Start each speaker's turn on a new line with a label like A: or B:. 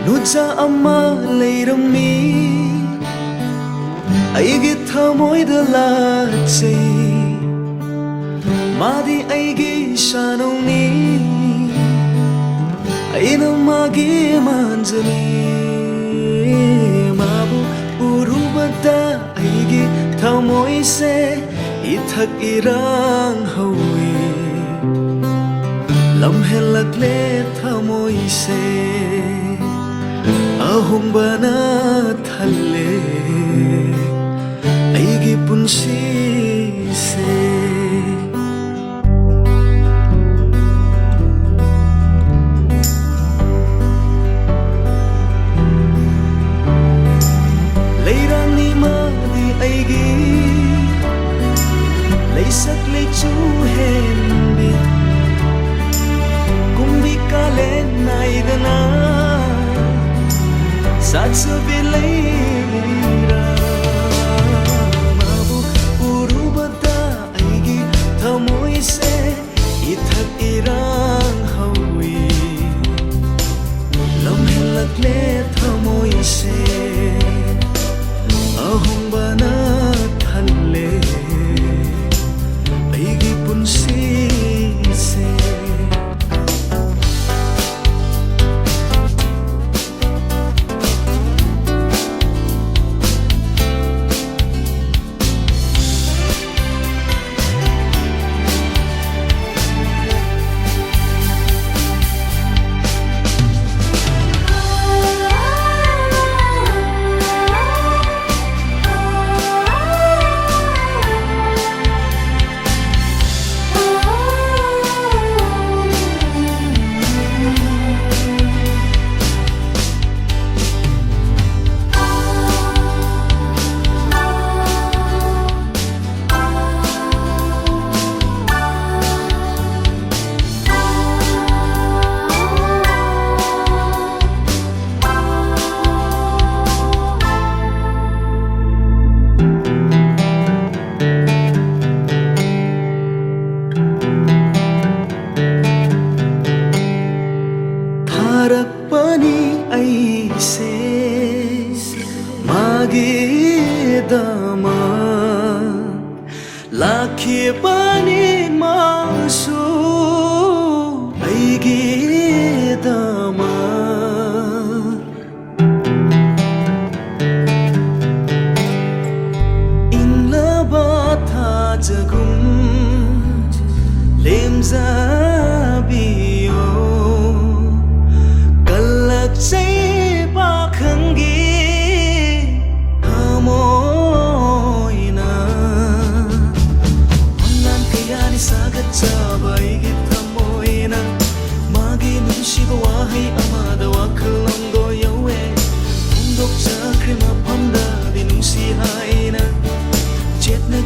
A: Nuja ama leirami aigi thamoida lachai madi aigi shanoni aina magi manjani mabu urubada aigi thamoi se ithak irang hawi lamhelakle thamoi se ahungbana thalle aigi punsi se leirani madi aigi leisak leichu henbi kumbi kalen naidana Satsa bilaira mabu urubada aigi thamoi se ithak irang hawi lamhelakle thamoi se ahungbana thalle aigi punsi se Pani aise magi dama lakhi pani masu aigi dama inlaba tha jagum lemza biyo say bakhangi hamoina onnan kayani sagat sabai gi thamoina magi nunsiba wahai amada wakhalongdo yawe undok chakri mafamda di nungsi haina chetna